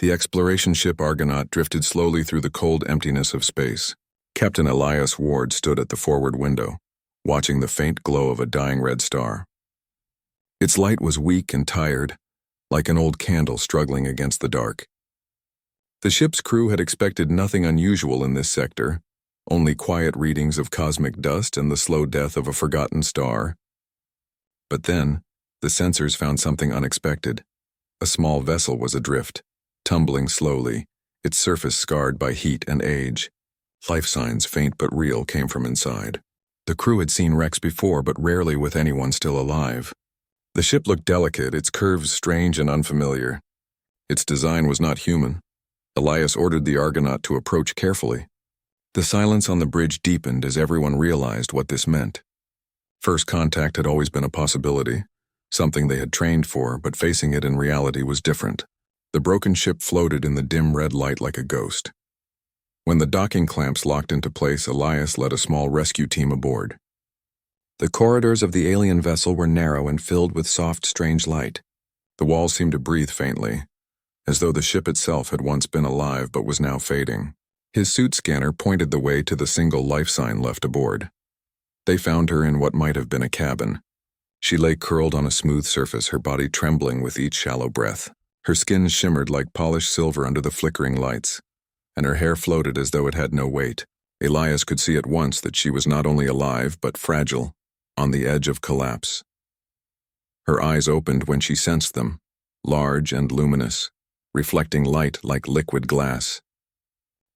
The exploration ship Argonaut drifted slowly through the cold emptiness of space. Captain Elias Ward stood at the forward window, watching the faint glow of a dying red star. Its light was weak and tired, like an old candle struggling against the dark. The ship's crew had expected nothing unusual in this sector, only quiet readings of cosmic dust and the slow death of a forgotten star. But then, the sensors found something unexpected. A small vessel was adrift, tumbling slowly, its surface scarred by heat and age. Life signs, faint but real, came from inside. The crew had seen wrecks before, but rarely with anyone still alive. The ship looked delicate, its curves strange and unfamiliar. Its design was not human. Elias ordered the Argonaut to approach carefully. The silence on the bridge deepened as everyone realized what this meant. First contact had always been a possibility, something they had trained for, but facing it in reality was different. The broken ship floated in the dim red light like a ghost. When the docking clamps locked into place, Elias led a small rescue team aboard. The corridors of the alien vessel were narrow and filled with soft, strange light. The walls seemed to breathe faintly, as though the ship itself had once been alive but was now fading. His suit scanner pointed the way to the single life sign left aboard. They found her in what might have been a cabin. She lay curled on a smooth surface, her body trembling with each shallow breath. Her skin shimmered like polished silver under the flickering lights, and her hair floated as though it had no weight. Elias could see at once that she was not only alive but fragile, on the edge of collapse. Her eyes opened when she sensed them, large and luminous, reflecting light like liquid glass.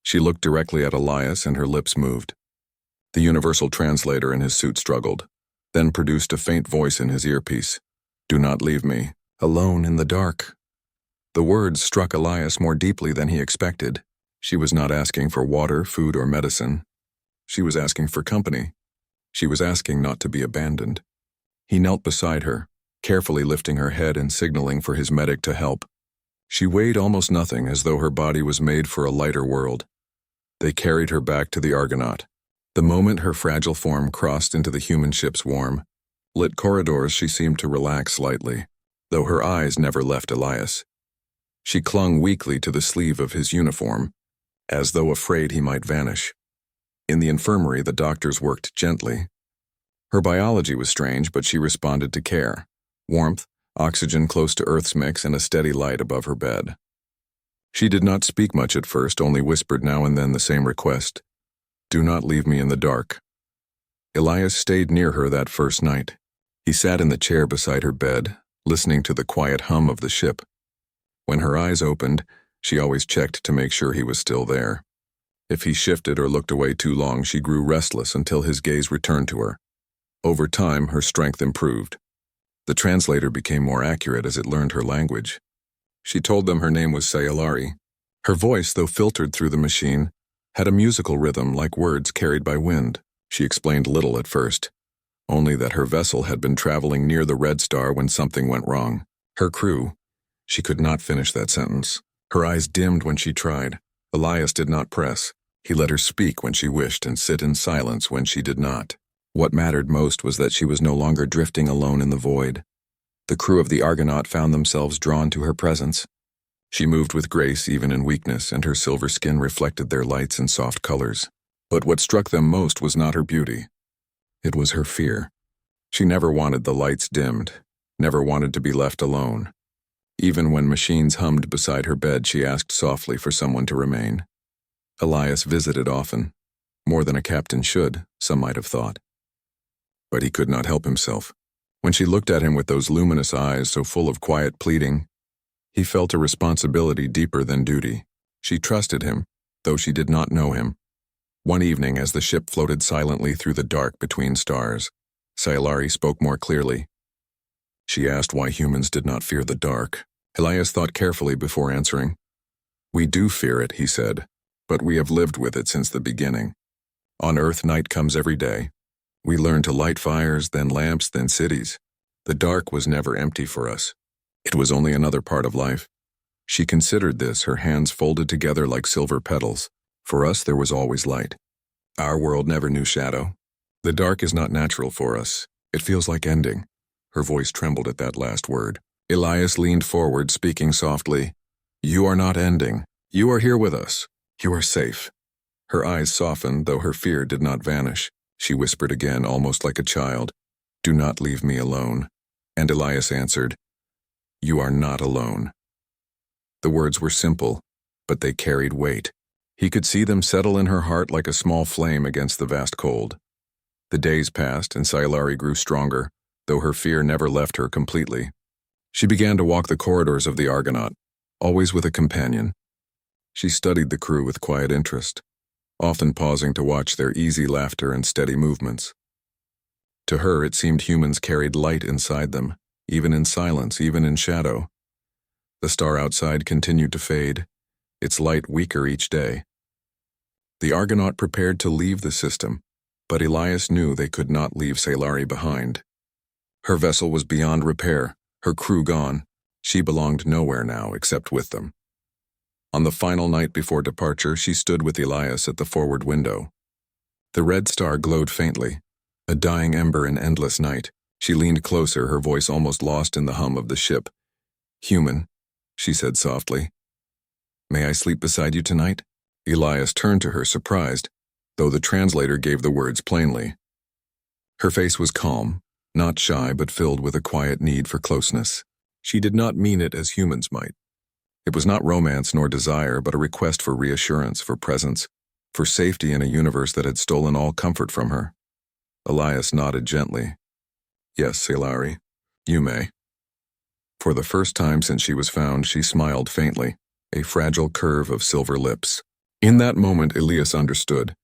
She looked directly at Elias and her lips moved. The universal translator in his suit struggled, then produced a faint voice in his earpiece. "Do not leave me, alone in the dark." The words struck Elias more deeply than he expected. She was not asking for water, food, or medicine. She was asking for company. She was asking not to be abandoned. He knelt beside her, carefully lifting her head and signaling for his medic to help. She weighed almost nothing, as though her body was made for a lighter world. They carried her back to the Argonaut. The moment her fragile form crossed into the human ship's warm, lit corridors, she seemed to relax slightly, though her eyes never left Elias. She clung weakly to the sleeve of his uniform, as though afraid he might vanish. In the infirmary, the doctors worked gently. Her biology was strange, but she responded to care. Warmth, oxygen close to Earth's mix, and a steady light above her bed. She did not speak much at first, only whispered now and then the same request: "Do not leave me in the dark." Elias stayed near her that first night. He sat in the chair beside her bed, listening to the quiet hum of the ship. When her eyes opened, she always checked to make sure he was still there. If he shifted or looked away too long, she grew restless until his gaze returned to her. Over time, her strength improved. The translator became more accurate as it learned her language. She told them her name was Sayalari. Her voice, though filtered through the machine, had a musical rhythm like words carried by wind. She explained little at first, only that her vessel had been traveling near the red star when something went wrong. Her crew. She could not finish that sentence. Her eyes dimmed when she tried. Elias did not press. He let her speak when she wished and sit in silence when she did not. What mattered most was that she was no longer drifting alone in the void. The crew of the Argonaut found themselves drawn to her presence. She moved with grace even in weakness, and her silver skin reflected their lights and soft colors. But what struck them most was not her beauty. It was her fear. She never wanted the lights dimmed, never wanted to be left alone. Even when machines hummed beside her bed, she asked softly for someone to remain. Elias visited often, more than a captain should, some might have thought. But he could not help himself. When she looked at him with those luminous eyes so full of quiet pleading, he felt a responsibility deeper than duty. She trusted him, though she did not know him. One evening, as the ship floated silently through the dark between stars, Sayalari spoke more clearly. She asked why humans did not fear the dark. Elias thought carefully before answering. "We do fear it," he said, "but we have lived with it since the beginning. On Earth, night comes every day. We learn to light fires, then lamps, then cities. The dark was never empty for us. It was only another part of life." She considered this, her hands folded together like silver petals. "For us, there was always light. Our world never knew shadow. The dark is not natural for us. It feels like ending." Her voice trembled at that last word. Elias leaned forward, speaking softly. You are not ending. You are here with us. You are safe. Her eyes softened, though her fear did not vanish. She whispered again, almost like a child, "Do not leave me alone." And Elias answered, "You are not alone." The words were simple, but they carried weight. He could see them settle in her heart like a small flame against the vast cold. The days passed, and Scifi grew stronger, though her fear never left her completely. She began to walk the corridors of the Argonaut, always with a companion. She studied the crew with quiet interest, often pausing to watch their easy laughter and steady movements. To her, it seemed humans carried light inside them, even in silence, even in shadow. The star outside continued to fade, its light weaker each day. The Argonaut prepared to leave the system, but Elias knew they could not leave Scifi behind. Her vessel was beyond repair, her crew gone. She belonged nowhere now except with them. On the final night before departure, she stood with Elias at the forward window. The red star glowed faintly, a dying ember in endless night. She leaned closer, her voice almost lost in the hum of the ship. "Human," she said softly. "May I sleep beside you tonight?" Elias turned to her, surprised, though the translator gave the words plainly. Her face was calm, not shy but filled with a quiet need for closeness. She did not mean it as humans might. It was not romance nor desire, but a request for reassurance, for presence, for safety in a universe that had stolen all comfort from her. Elias nodded gently. "Yes, Scifi, you may." For the first time since she was found, she smiled faintly, a fragile curve of silver lips. In that moment, Elias understood.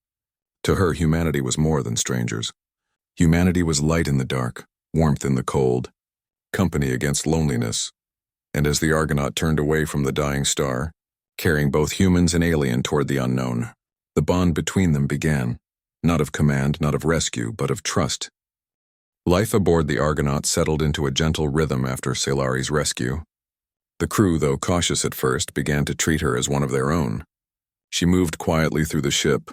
To her, humanity was more than strangers. Humanity was light in the dark, warmth in the cold, company against loneliness. And as the Argonaut turned away from the dying star, carrying both humans and alien toward the unknown, the bond between them began, not of command, not of rescue, but of trust. Life aboard the Argonaut settled into a gentle rhythm after Scifi's rescue. The crew, though cautious at first, began to treat her as one of their own. She moved quietly through the ship,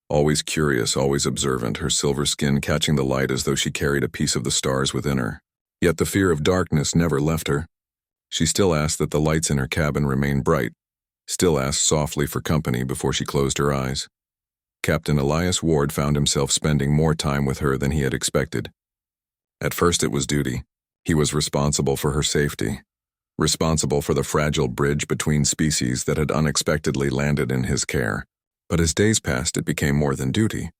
always curious, always observant, her silver skin catching the light as though she carried a piece of the stars within her. Yet the fear of darkness never left her. She still asked that the lights in her cabin remain bright, still asked softly for company before she closed her eyes. Captain Elias Ward found himself spending more time with her than he had expected. At first it was duty. He was responsible for her safety, responsible for the fragile bridge between species that had unexpectedly landed in his care. But as days passed, it became more than duty.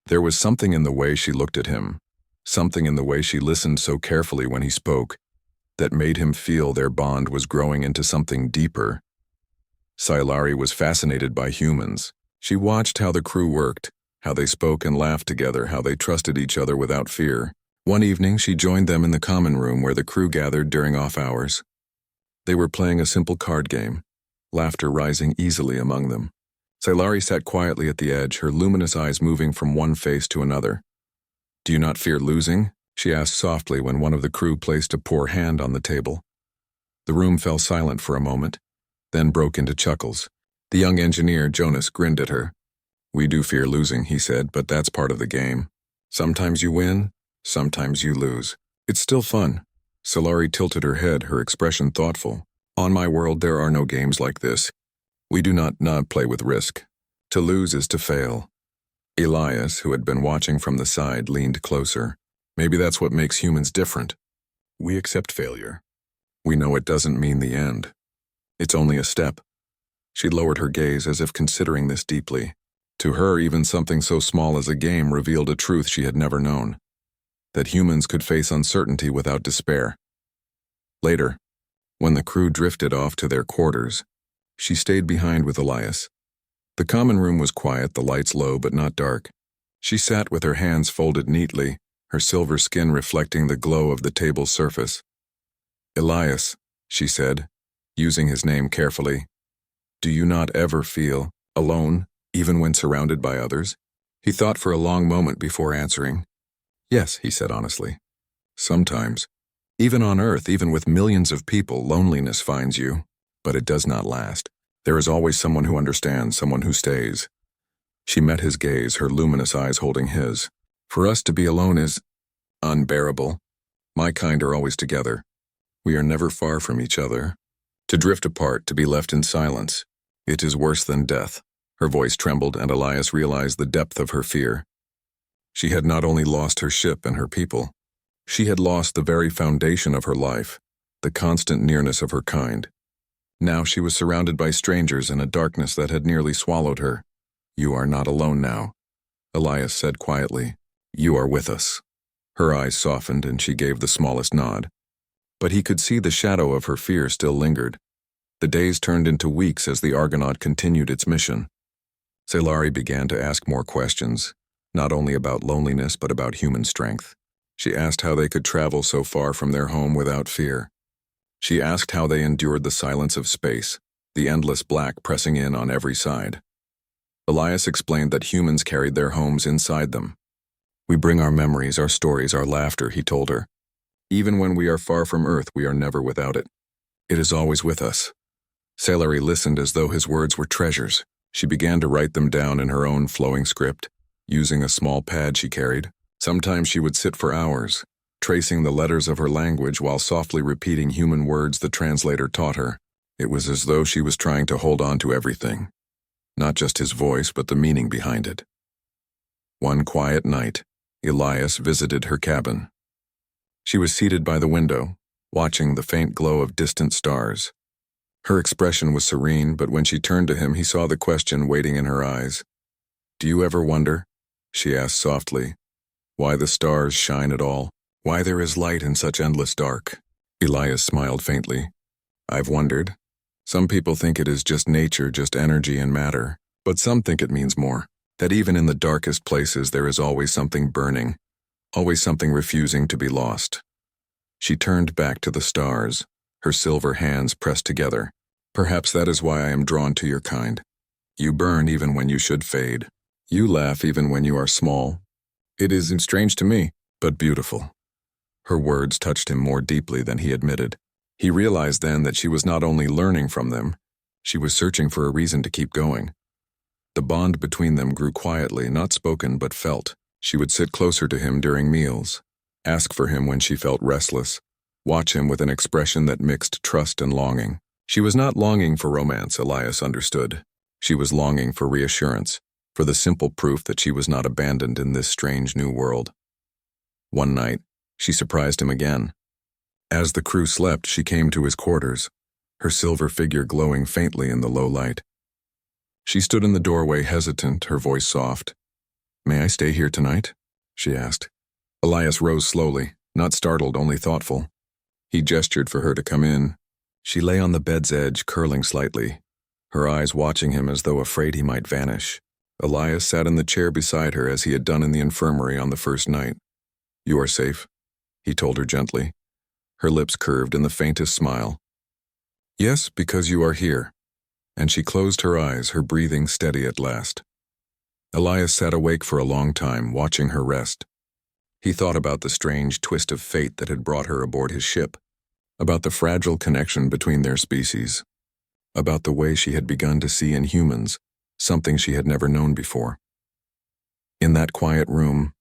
There was something in the way she looked at him, something in the way she listened so carefully when he spoke, that made him feel their bond was growing into something deeper. Scifi was fascinated by humans. She watched how the crew worked, how they spoke and laughed together, how they trusted each other without fear. One evening, she joined them in the common room where the crew gathered during off hours. They were playing a simple card game, laughter rising easily among them. Scifi sat quietly at the edge, her luminous eyes moving from one face to another. "Do you not fear losing?" she asked softly when one of the crew placed a poor hand on the table. The room fell silent for a moment, then broke into chuckles. The young engineer, Jonas, grinned at her. "We do fear losing," he said, "but that's part of the game. Sometimes you win, sometimes you lose. It's still fun." Scifi tilted her head, her expression thoughtful. "On my world, there are no games like this. We do not play with risk. To lose is to fail." Elias, who had been watching from the side, leaned closer. "Maybe that's what makes humans different. We accept failure. We know it doesn't mean the end. It's only a step." She lowered her gaze as if considering this deeply. To her, even something so small as a game revealed a truth she had never known, that humans could face uncertainty without despair. Later, when the crew drifted off to their quarters, she stayed behind with Elias. The common room was quiet, the lights low but not dark. She sat with her hands folded neatly, her silver skin reflecting the glow of the table's surface. "Elias," she said, using his name carefully, "do you not ever feel alone, even when surrounded by others?" He thought for a long moment before answering. "Yes," he said honestly. "Sometimes. Even on Earth, even with millions of people, loneliness finds you, but it does not last. There is always someone who understands, someone who stays." She met his gaze, her luminous eyes holding his. "For us to be alone is unbearable. My kind are always together. We are never far from each other. To drift apart, to be left in silence. It is worse than death. Her voice trembled, and Elias realized the depth of her fear. She had not only lost her ship and her people, she had lost the very foundation of her life, the constant nearness of her kind. Now she was surrounded by strangers in a darkness that had nearly swallowed her. "You are not alone now," Elias said quietly. "You are with us." Her eyes softened, and she gave the smallest nod. But he could see the shadow of her fear still lingered. The days turned into weeks as the Argonaut continued its mission. Scifi began to ask more questions, not only about loneliness but about human strength. She asked how they could travel so far from their home without fear. She asked how they endured the silence of space, the endless black pressing in on every side. Elias explained that humans carried their homes inside them. "We bring our memories, our stories, our laughter," he told her. "Even when we are far from Earth, we are never without it. It is always with us." Scifi listened as though his words were treasures. She began to write them down in her own flowing script, using a small pad she carried. Sometimes she would sit for hours, tracing the letters of her language while softly repeating human words the translator taught her. It was as though she was trying to hold on to everything, not just his voice but the meaning behind it. One quiet night, Elias visited her cabin. She was seated by the window, watching the faint glow of distant stars. Her expression was serene, but when she turned to him, he saw the question waiting in her eyes. "Do you ever wonder," she asked softly, "why the stars shine at all? Why there is light in such endless dark?" Elias smiled faintly. "I've wondered. Some people think it is just nature, just energy and matter, but some think it means more, that even in the darkest places there is always something burning, always something refusing to be lost." She turned back to the stars, her silver hands pressed together. "Perhaps that is why I am drawn to your kind. You burn even when you should fade. You laugh even when you are small. It is strange to me, but beautiful." Her words touched him more deeply than he admitted. He realized then that she was not only learning from them, she was searching for a reason to keep going. The bond between them grew quietly, not spoken but felt. She would sit closer to him during meals, ask for him when she felt restless, watch him with an expression that mixed trust and longing. She was not longing for romance, Elias understood. She was longing for reassurance, for the simple proof that she was not abandoned in this strange new world. One night, she surprised him again. As the crew slept, she came to his quarters, her silver figure glowing faintly in the low light. She stood in the doorway, hesitant, her voice soft. "May I stay here tonight?" she asked. Elias rose slowly, not startled, only thoughtful. He gestured for her to come in. She lay on the bed's edge, curling slightly, her eyes watching him as though afraid he might vanish. Elias sat in the chair beside her as he had done in the infirmary on the first night. "You are safe," he told her gently. Her lips curved in the faintest smile. "Yes, because you are here." And she closed her eyes, her breathing steady at last. Elias sat awake for a long time, watching her rest. He thought about the strange twist of fate that had brought her aboard his ship, about the fragile connection between their species, about the way she had begun to see in humans something she had never known before. In that quiet room,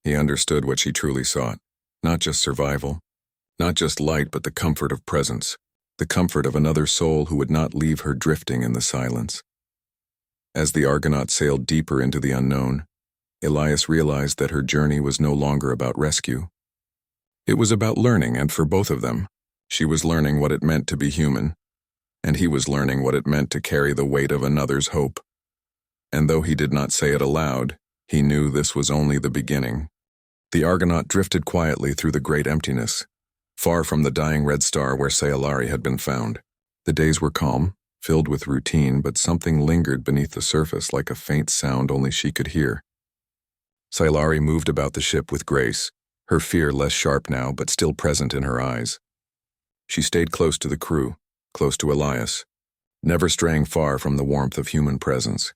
he understood what she truly sought, not just survival, not just light, but the comfort of presence, the comfort of another soul who would not leave her drifting in the silence. As the Argonaut sailed deeper into the unknown, Elias realized that her journey was no longer about rescue. It was about learning, and for both of them, she was learning what it meant to be human, and he was learning what it meant to carry the weight of another's hope. And though he did not say it aloud, he knew this was only the beginning. The Argonaut drifted quietly through the great emptiness, far from the dying red star where Scifi had been found. The days were calm, filled with routine, but something lingered beneath the surface like a faint sound only she could hear. Scifi moved about the ship with grace, her fear less sharp now but still present in her eyes. She stayed close to the crew, close to Elias, never straying far from the warmth of human presence.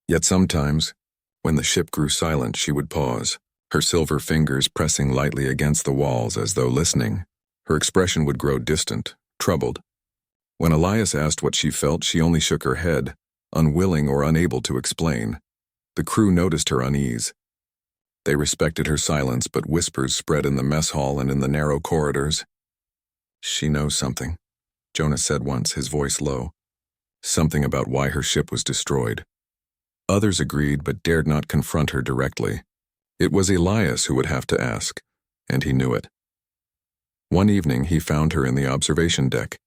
Yet sometimes, when the ship grew silent, she would pause, her silver fingers pressing lightly against the walls as though listening. Her expression would grow distant, troubled. When Elias asked what she felt, she only shook her head, unwilling or unable to explain. The crew noticed her unease. They respected her silence, but whispers spread in the mess hall and in the narrow corridors. "She knows something," Jonas said once, his voice low. Something about why her ship was destroyed. Others agreed but dared not confront her directly. It was Elias who would have to ask, and he knew it. One evening he found her in the observation deck,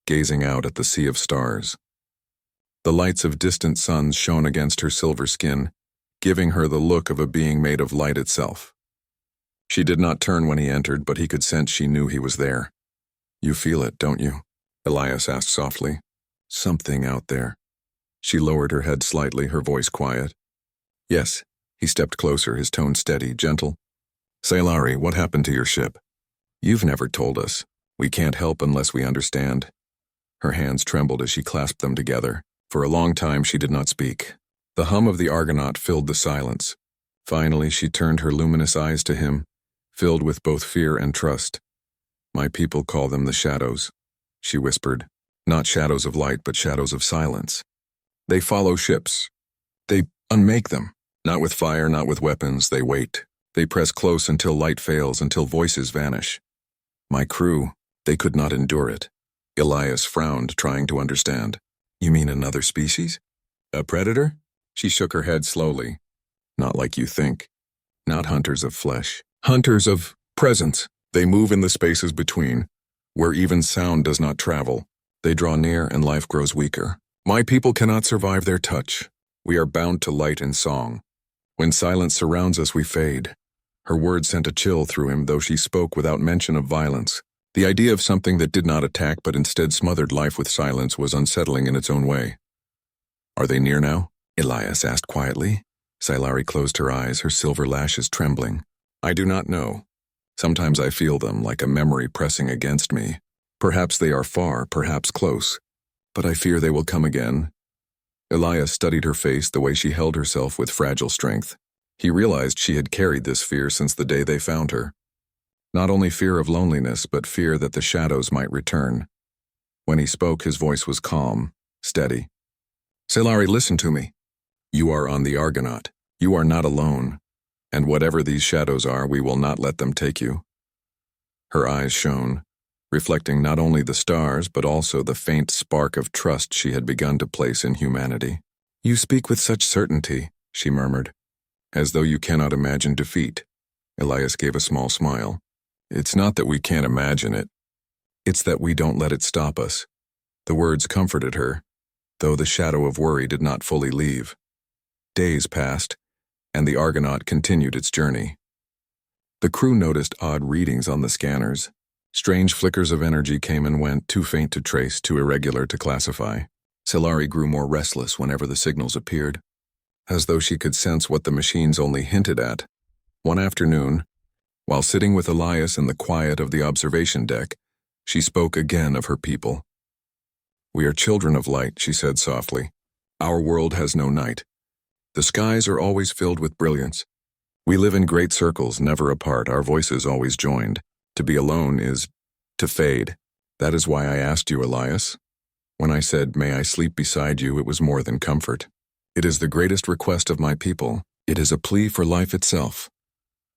gazing out at the sea of stars. The lights of distant suns shone against her silver skin, giving her the look of a being made of light itself. She did not turn when he entered, but he could sense she knew he was there. "You feel it, don't you?" Elias asked softly. "Something out there." She lowered her head slightly, her voice quiet. "Yes." He stepped closer, his tone steady, gentle. "Sailari, what happened to your ship?" "You've never told us. We can't help unless we understand." Her hands trembled as she clasped them together. For a long time she did not speak. The hum of the Argonaut filled the silence. Finally she turned her luminous eyes to him, filled with both fear and trust. "My people call them the shadows," she whispered. "Not shadows of light, but shadows of silence. They follow ships. They unmake them. Not with fire, not with weapons, they wait. They press close until light fails, until voices vanish. My crew, they could not endure it." Elias frowned, trying to understand. "You mean another species? A predator?" She shook her head slowly. "Not like you think. Not hunters of flesh. Hunters of presence. They move in the spaces between, where even sound does not travel. They draw near and life grows weaker. My people cannot survive their touch. We are bound to light and song. When silence surrounds us, we fade." Her words sent a chill through him, though she spoke without mention of violence. The idea of something that did not attack but instead smothered life with silence was unsettling in its own way. "Are they near now?" Elias asked quietly. Sailari closed her eyes, her silver lashes trembling. "I do not know. Sometimes I feel them, like a memory pressing against me. Perhaps they are far, perhaps close. But I fear they will come again." Elias studied her face, the way she held herself with fragile strength. He realized she had carried this fear since the day they found her. Not only fear of loneliness, but fear that the shadows might return. When he spoke, his voice was calm, steady. "Sailari, listen to me. You are on the Argonaut. You are not alone. And whatever these shadows are, we will not let them take you." Her eyes shone, reflecting not only the stars, but also the faint spark of trust she had begun to place in humanity. "You speak with such certainty," she murmured, "as though you cannot imagine defeat." Elias gave a small smile. "It's not that we can't imagine it. It's that we don't let it stop us." The words comforted her, though the shadow of worry did not fully leave. Days passed, and the Argonaut continued its journey. The crew noticed odd readings on the scanners. Strange flickers of energy came and went, too faint to trace, too irregular to classify. Sailari grew more restless whenever the signals appeared, as though she could sense what the machines only hinted at. One afternoon, while sitting with Elias in the quiet of the observation deck, she spoke again of her people. "We are children of light," she said softly. "Our world has no night. The skies are always filled with brilliance. We live in great circles, never apart, our voices always joined. To be alone is to fade. That is why I asked you, Elias. When I said, 'May I sleep beside you,' it was more than comfort. It is the greatest request of my people. It is a plea for life itself."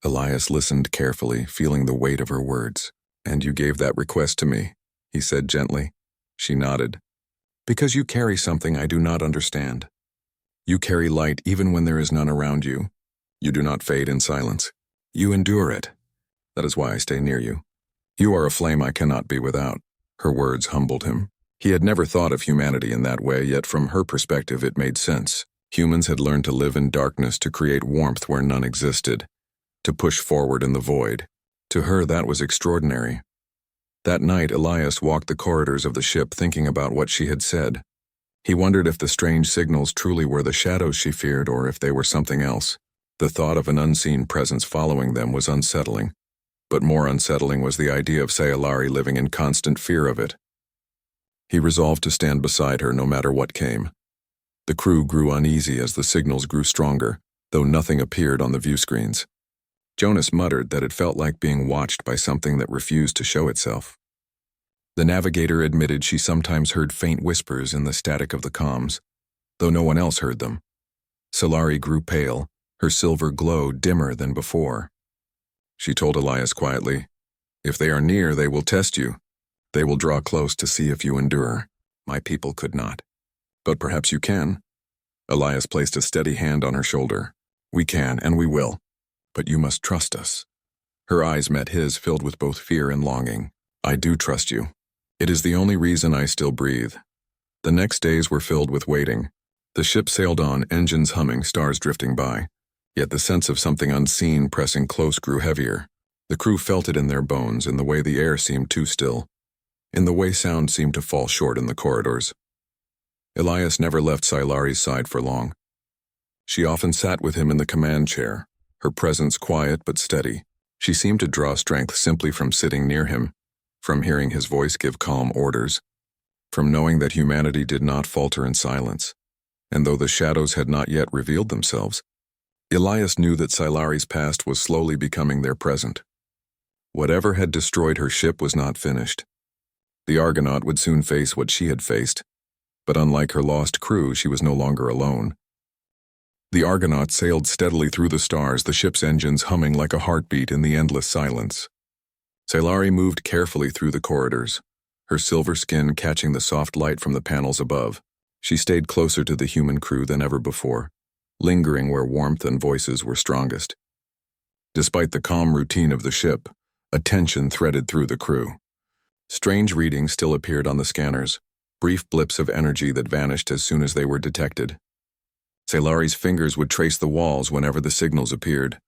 Elias listened carefully, feeling the weight of her words. "And you gave that request to me," he said gently. She nodded. "Because you carry something I do not understand. You carry light even when there is none around you. You do not fade in silence. You endure it. That is why I stay near you. You are a flame I cannot be without." Her words humbled him. He had never thought of humanity in that way, yet from her perspective it made sense. Humans had learned to live in darkness, to create warmth where none existed, to push forward in the void. To her, that was extraordinary. That night, Elias walked the corridors of the ship thinking about what she had said. He wondered if the strange signals truly were the shadows she feared or if they were something else. The thought of an unseen presence following them was unsettling, but more unsettling was the idea of Sailari living in constant fear of it. He resolved to stand beside her no matter what came. The crew grew uneasy as the signals grew stronger, though nothing appeared on the view screens. Jonas muttered that it felt like being watched by something that refused to show itself. The navigator admitted she sometimes heard faint whispers in the static of the comms, though no one else heard them. Sailari grew pale, her silver glow dimmer than before. She told Elias quietly, "If they are near, they will test you. They will draw close to see if you endure. My people could not. But perhaps you can. Elias placed a steady hand on her shoulder. We can, and we will. But you must trust us. Her eyes met his, filled with both fear and longing. I do trust you. It is the only reason I still breathe. The next days were filled with waiting. The ship sailed on, engines humming, stars drifting by. Yet the sense of something unseen pressing close grew heavier. The crew felt it in their bones, in the way the air seemed too still, in the way sound seemed to fall short in the corridors. Elias never left Silari's side for long. She often sat with him in the command chair, her presence quiet but steady. She seemed to draw strength simply from sitting near him, from hearing his voice give calm orders, from knowing that humanity did not falter in silence. And though the shadows had not yet revealed themselves, Elias knew that Silari's past was slowly becoming their present. Whatever had destroyed her ship was not finished. The Argonaut would soon face what she had faced, but unlike her lost crew, she was no longer alone. The Argonaut sailed steadily through the stars, the ship's engines humming like a heartbeat in the endless silence. Silari moved carefully through the corridors, her silver skin catching the soft light from the panels above. She stayed closer to the human crew than ever before, lingering where warmth and voices were strongest. Despite the calm routine of the ship, a tension threaded through the crew. Strange readings still appeared on the scanners, brief blips of energy that vanished as soon as they were detected. Silari's fingers would trace the walls whenever the signals appeared,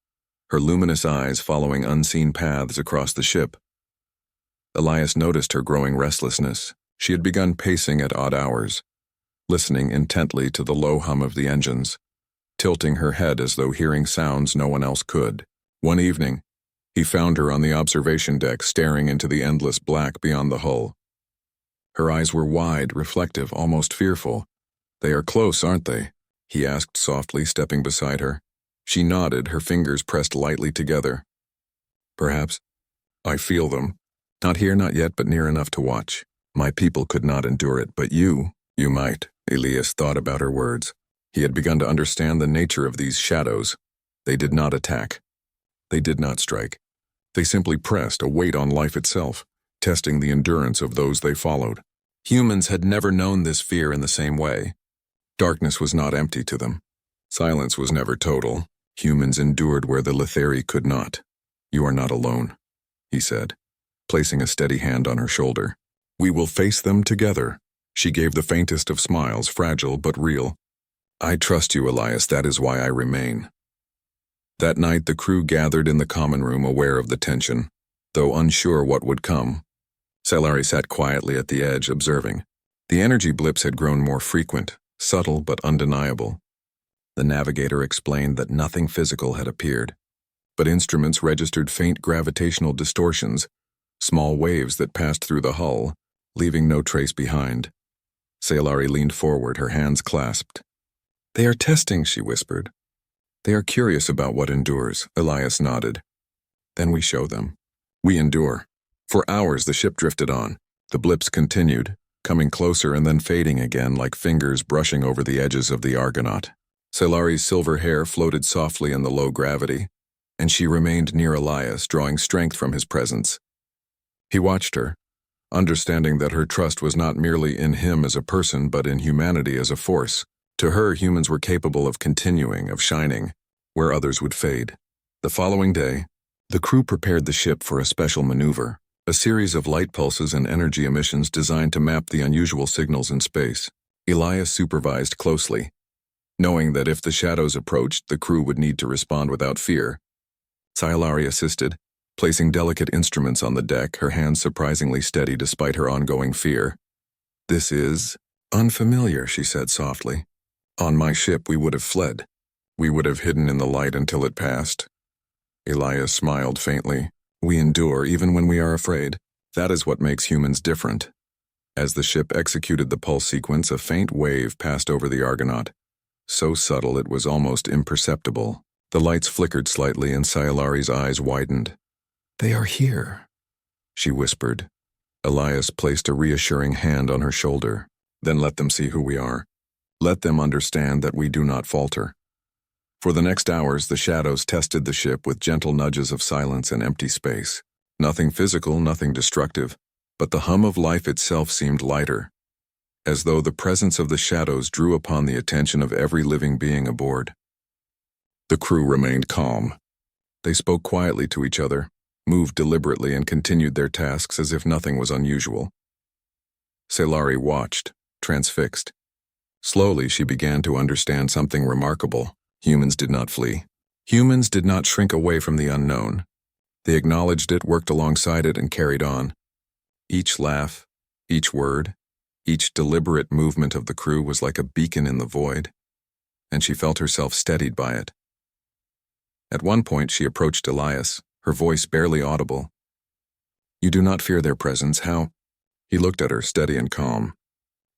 her luminous eyes following unseen paths across the ship. Elias noticed her growing restlessness. She had begun pacing at odd hours, listening intently to the low hum of the engines, tilting her head as though hearing sounds no one else could. One evening, he found her on the observation deck staring into the endless black beyond the hull. Her eyes were wide, reflective, almost fearful. They are close, aren't they? He asked softly, stepping beside her. She nodded, her fingers pressed lightly together. Perhaps. I feel them. Not here, not yet, but near enough to watch. My people could not endure it, but you might. Elias thought about her words. He had begun to understand the nature of these shadows. They did not attack. They did not strike. They simply pressed, a weight on life itself, testing the endurance of those they followed. Humans had never known this fear in the same way. Darkness was not empty to them. Silence was never total. Humans endured where the Letheri could not. You are not alone, he said, placing a steady hand on her shoulder. We will face them together. She gave the faintest of smiles, fragile but real. I trust you, Elias, that is why I remain. That night the crew gathered in the common room, aware of the tension, though unsure what would come. Silari sat quietly at the edge, observing. The energy blips had grown more frequent, subtle but undeniable. The navigator explained that nothing physical had appeared, but instruments registered faint gravitational distortions, small waves that passed through the hull, leaving no trace behind. Silari leaned forward, her hands clasped. They are testing, she whispered. They are curious about what endures, Elias nodded. Then we show them. We endure. For hours the ship drifted on. The blips continued, coming closer and then fading again like fingers brushing over the edges of the Argonaut. Silari's silver hair floated softly in the low gravity, and she remained near Elias, drawing strength from his presence. He watched her, understanding that her trust was not merely in him as a person but in humanity as a force. To her, humans were capable of continuing, of shining, where others would fade. The following day, the crew prepared the ship for a special maneuver, a series of light pulses and energy emissions designed to map the unusual signals in space. Elias supervised closely, knowing that if the shadows approached, the crew would need to respond without fear. Silari assisted, placing delicate instruments on the deck, her hands surprisingly steady despite her ongoing fear. This is unfamiliar, she said softly. On my ship we would have fled. We would have hidden in the light until it passed. Elias smiled faintly. We endure even when we are afraid. That is what makes humans different. As the ship executed the pulse sequence, a faint wave passed over the Argonaut, so subtle it was almost imperceptible. The lights flickered slightly and Silari's eyes widened. They are here, she whispered. Elias placed a reassuring hand on her shoulder. Then let them see who we are. Let them understand that we do not falter. For the next hours, the shadows tested the ship with gentle nudges of silence and empty space. Nothing physical, nothing destructive, but the hum of life itself seemed lighter, as though the presence of the shadows drew upon the attention of every living being aboard. The crew remained calm. They spoke quietly to each other, moved deliberately, and continued their tasks as if nothing was unusual. Scifi watched, transfixed. Slowly, she began to understand something remarkable. Humans did not flee. Humans did not shrink away from the unknown. They acknowledged it, worked alongside it, and carried on. Each laugh, each word, each deliberate movement of the crew was like a beacon in the void, and she felt herself steadied by it. At one point, she approached Elias, her voice barely audible. "You do not fear their presence, how?" He looked at her, steady and calm.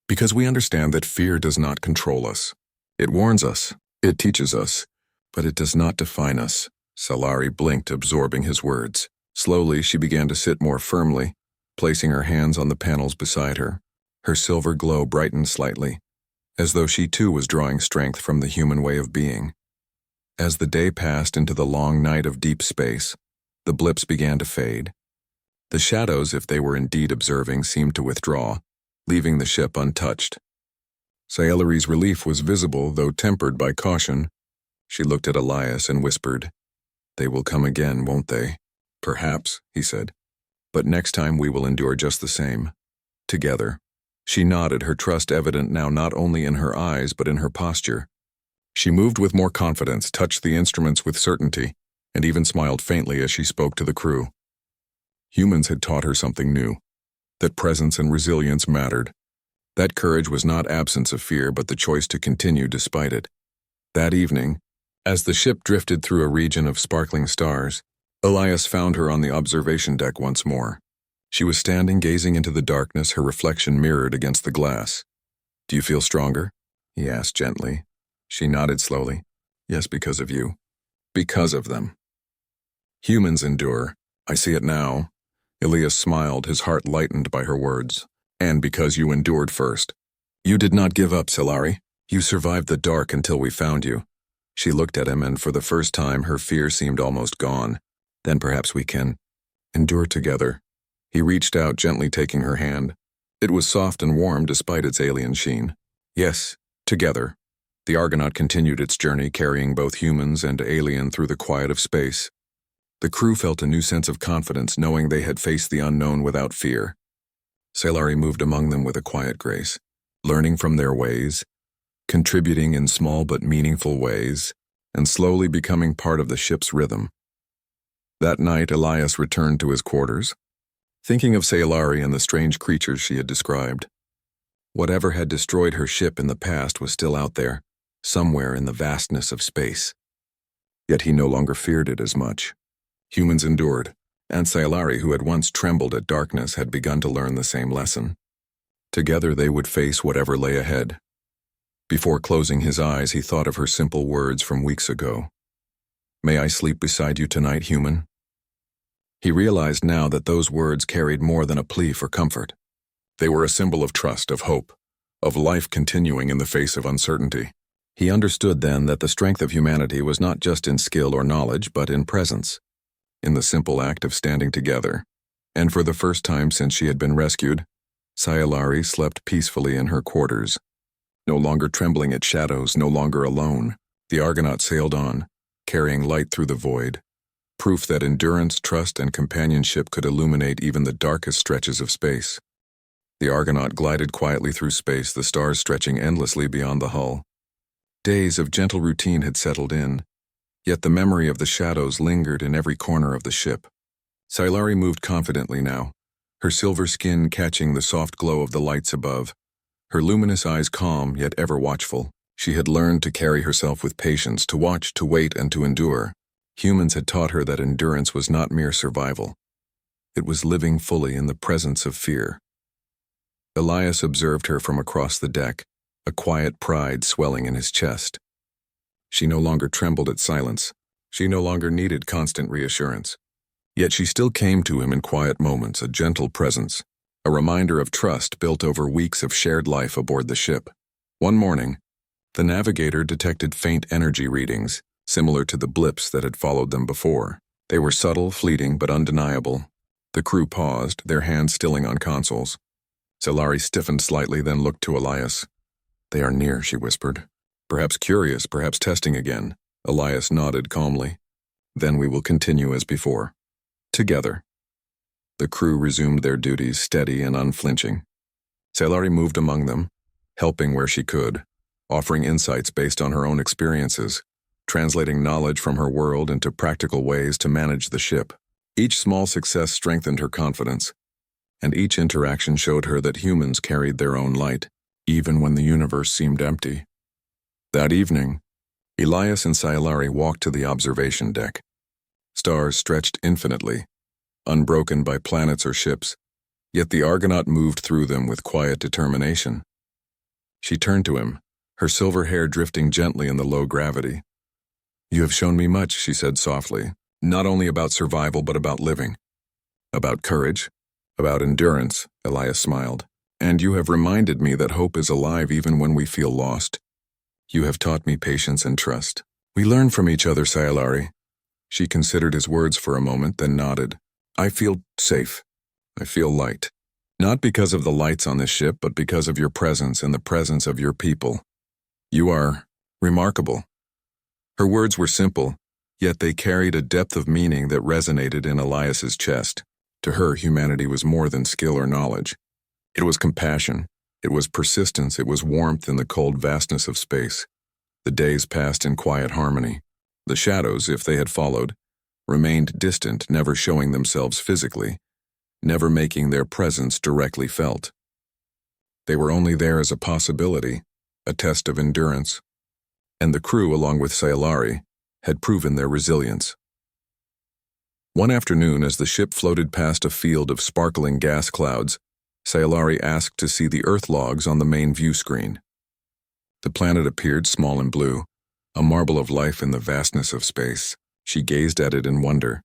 "Because we understand that fear does not control us. It warns us, it teaches us, but it does not define us." Scifi blinked, absorbing his words. Slowly, she began to sit more firmly, placing her hands on the panels beside her. Her silver glow brightened slightly, as though she too was drawing strength from the human way of being. As the day passed into the long night of deep space, the blips began to fade. The shadows, if they were indeed observing, seemed to withdraw, leaving the ship untouched. Scifi's relief was visible, though tempered by caution. She looked at Elias and whispered, "They will come again, won't they?" "Perhaps," he said. "But next time we will endure just the same. Together." She nodded, her trust evident now not only in her eyes but in her posture. She moved with more confidence, touched the instruments with certainty, and even smiled faintly as she spoke to the crew. Humans had taught her something new, that presence and resilience mattered. That courage was not absence of fear, but the choice to continue despite it. That evening, as the ship drifted through a region of sparkling stars, Elias found her on the observation deck once more. She was standing gazing into the darkness, her reflection mirrored against the glass. "Do you feel stronger?" he asked gently. She nodded slowly. "Yes, because of you. Because of them. Humans endure. I see it now." Elias smiled, his heart lightened by her words. "And because you endured first. You did not give up, Scifi. You survived the dark until we found you." She looked at him, and for the first time her fear seemed almost gone. "Then perhaps we can endure together." He reached out, gently taking her hand. It was soft and warm despite its alien sheen. "Yes, together." The Argonaut continued its journey, carrying both humans and alien through the quiet of space. The crew felt a new sense of confidence, knowing they had faced the unknown without fear. Scifi moved among them with a quiet grace, learning from their ways, contributing in small but meaningful ways, and slowly becoming part of the ship's rhythm. That night, Elias returned to his quarters, thinking of Scifi and the strange creatures she had described. Whatever had destroyed her ship in the past was still out there, somewhere in the vastness of space. Yet he no longer feared it as much. Humans endured, and Scifi, who had once trembled at darkness, had begun to learn the same lesson. Together they would face whatever lay ahead. Before closing his eyes, he thought of her simple words from weeks ago. "May I sleep beside you tonight, human?" He realized now that those words carried more than a plea for comfort. They were a symbol of trust, of hope, of life continuing in the face of uncertainty. He understood then that the strength of humanity was not just in skill or knowledge, but in presence, in the simple act of standing together. And for the first time since she had been rescued, Scifi slept peacefully in her quarters. No longer trembling at shadows, no longer alone, the Argonaut sailed on, carrying light through the void, proof that endurance, trust, and companionship could illuminate even the darkest stretches of space. The Argonaut glided quietly through space, the stars stretching endlessly beyond the hull. Days of gentle routine had settled in, yet the memory of the shadows lingered in every corner of the ship. Scifi moved confidently now, her silver skin catching the soft glow of the lights above, her luminous eyes calm yet ever watchful. She had learned to carry herself with patience, to watch, to wait, and to endure. Humans had taught her that endurance was not mere survival. It was living fully in the presence of fear. Elias observed her from across the deck, a quiet pride swelling in his chest. She no longer trembled at silence. She no longer needed constant reassurance. Yet she still came to him in quiet moments, a gentle presence, a reminder of trust built over weeks of shared life aboard the ship. One morning, the navigator detected faint energy readings, similar to the blips that had followed them before. They were subtle, fleeting, but undeniable, The crew paused, their hands stilling on consoles. Scifi stiffened slightly, then looked to Elias. "They are near," she whispered. "Perhaps curious, perhaps testing again." Elias nodded calmly. "Then we will continue as before. Together." The crew resumed their duties, steady and unflinching. Scifi moved among them, helping where she could, offering insights based on her own experiences, translating knowledge from her world into practical ways to manage the ship. Each small success strengthened her confidence, and each interaction showed her that humans carried their own light, even when the universe seemed empty. That evening, Elias and Scifi walked to the observation deck. Stars stretched infinitely, unbroken by planets or ships, yet the Argonaut moved through them with quiet determination. She turned to him, her silver hair drifting gently in the low gravity. "You have shown me much," she said softly, "not only about survival but about living. About courage, about endurance," Elias smiled. "And you have reminded me that hope is alive even when we feel lost. You have taught me patience and trust. We learn from each other, Scifi." She considered his words for a moment, then nodded. "I feel safe. I feel light. Not because of the lights on this ship, but because of your presence and the presence of your people. You are remarkable." Her words were simple, yet they carried a depth of meaning that resonated in Elias's chest. To her, humanity was more than skill or knowledge. It was compassion. It was persistence. It was warmth in the cold vastness of space. The days passed in quiet harmony. The shadows, if they had followed, remained distant, never showing themselves physically, never making their presence directly felt. They were only there as a possibility, a test of endurance. And the crew, along with Scifi, had proven their resilience. One afternoon, as the ship floated past a field of sparkling gas clouds, Scifi asked to see the Earth logs on the main view screen. The planet appeared small and blue, a marble of life in the vastness of space. She gazed at it in wonder,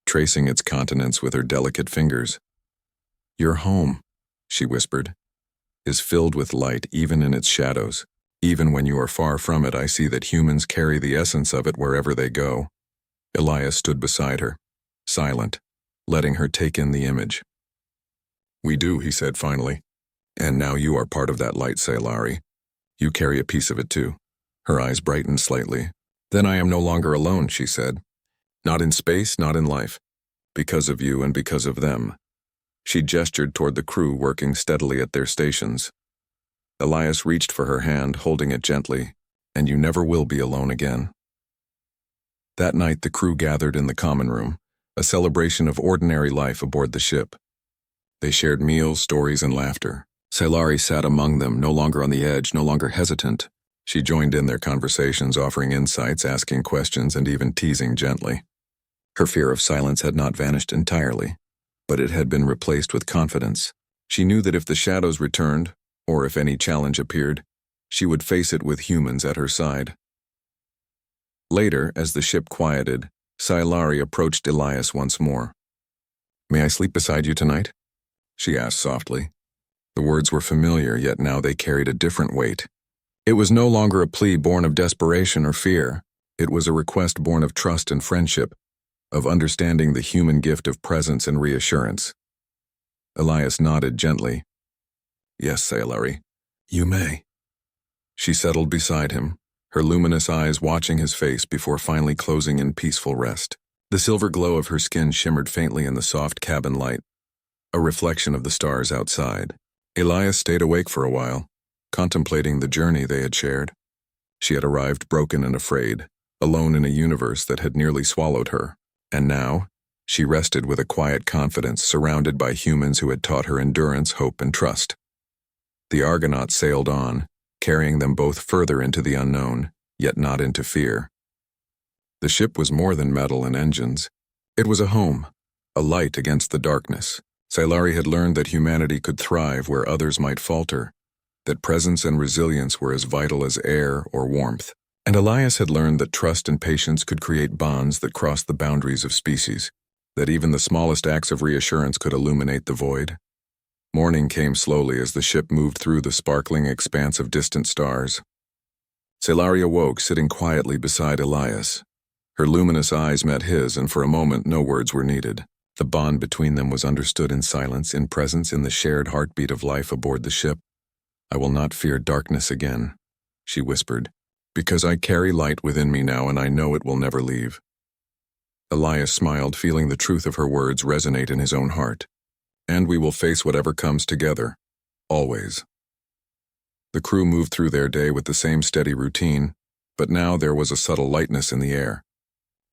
tracing its continents with her delicate fingers. "Your home," she whispered, "is filled with light even in its shadows. Even when you are far from it, I see that humans carry the essence of it wherever they go." Elias stood beside her, silent, letting her take in the image. "We do," he said finally. "And now you are part of that light, Scifi. You carry a piece of it too." Her eyes brightened slightly. "Then I am no longer alone," she said. "Not in space, not in life. Because of you and because of them." She gestured toward the crew working steadily at their stations. Elias reached for her hand, holding it gently. "And you never will be alone again." That night the crew gathered in the common room, a celebration of ordinary life aboard the ship. They shared meals, stories, and laughter. Scifi sat among them, no longer on the edge, no longer hesitant. She joined in their conversations, offering insights, asking questions, and even teasing gently. Her fear of silence had not vanished entirely, but it had been replaced with confidence. She knew that if the shadows returned, or if any challenge appeared, she would face it with humans at her side. Later, as the ship quieted, Scifi approached Elias once more. "May I sleep beside you tonight?" she asked softly. The words were familiar, yet now they carried a different weight. It was no longer a plea born of desperation or fear. It was a request born of trust and friendship, of understanding the human gift of presence and reassurance. Elias nodded gently. "Yes, Scifi, you may." She settled beside him, her luminous eyes watching his face before finally closing in peaceful rest. The silver glow of her skin shimmered faintly in the soft cabin light, a reflection of the stars outside. Elias stayed awake for a while, contemplating the journey they had shared. She had arrived broken and afraid, alone in a universe that had nearly swallowed her. And now, she rested with a quiet confidence, surrounded by humans who had taught her endurance, hope, and trust. The Argonaut sailed on, carrying them both further into the unknown, yet not into fear. The ship was more than metal and engines. It was a home, a light against the darkness. Scifi had learned that humanity could thrive where others might falter, that presence and resilience were as vital as air or warmth. And Elias had learned that trust and patience could create bonds that crossed the boundaries of species, that even the smallest acts of reassurance could illuminate the void. Morning came slowly as the ship moved through the sparkling expanse of distant stars. Scifi awoke, sitting quietly beside Elias. Her luminous eyes met his, and for a moment no words were needed. The bond between them was understood in silence, in presence, in the shared heartbeat of life aboard the ship. "I will not fear darkness again," she whispered, "because I carry light within me now and I know it will never leave." Elias smiled, feeling the truth of her words resonate in his own heart. "And we will face whatever comes together. Always." The crew moved through their day with the same steady routine, but now there was a subtle lightness in the air.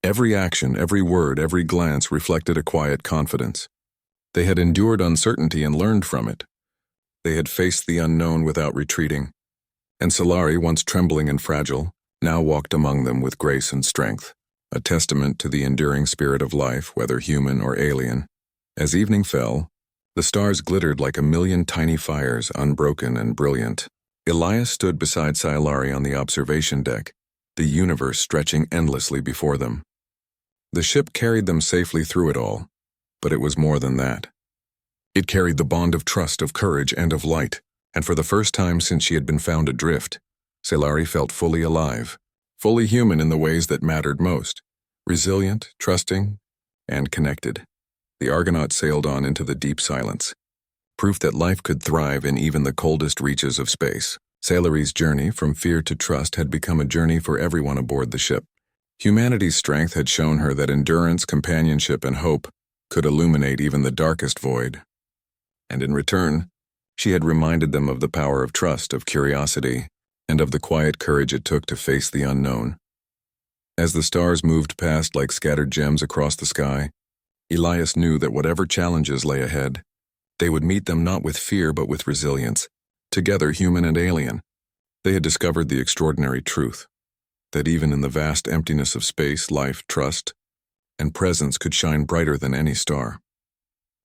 Every action, every word, every glance reflected a quiet confidence. They had endured uncertainty and learned from it. They had faced the unknown without retreating. And Solari, once trembling and fragile, now walked among them with grace and strength, a testament to the enduring spirit of life, whether human or alien. As evening fell, the stars glittered like a million tiny fires, unbroken and brilliant. Elias stood beside Solari on the observation deck, the universe stretching endlessly before them. The ship carried them safely through it all, but it was more than that. It carried the bond of trust, of courage, and of light, and for the first time since she had been found adrift, Solari felt fully alive, fully human in the ways that mattered most, resilient, trusting, and connected. The Argonaut sailed on into the deep silence, proof that life could thrive in even the coldest reaches of space. Solari's journey from fear to trust had become a journey for everyone aboard the ship. Humanity's strength had shown her that endurance, companionship, and hope could illuminate even the darkest void. And in return, she had reminded them of the power of trust, of curiosity, and of the quiet courage it took to face the unknown. As the stars moved past like scattered gems across the sky, Elias knew that whatever challenges lay ahead, they would meet them not with fear but with resilience. Together, human and alien, they had discovered the extraordinary truth, that even in the vast emptiness of space, life, trust, and presence could shine brighter than any star.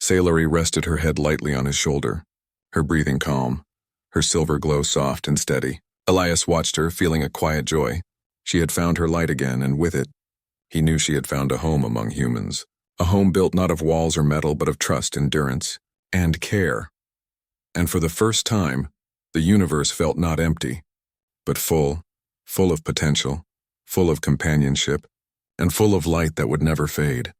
Solari rested her head lightly on his shoulder, her breathing calm, her silver glow soft and steady. Elias watched her, feeling a quiet joy. She had found her light again, and with it, he knew she had found a home among humans, a home built not of walls or metal but of trust, endurance, and care. And for the first time, the universe felt not empty, but full of potential, full of companionship, and full of light that would never fade.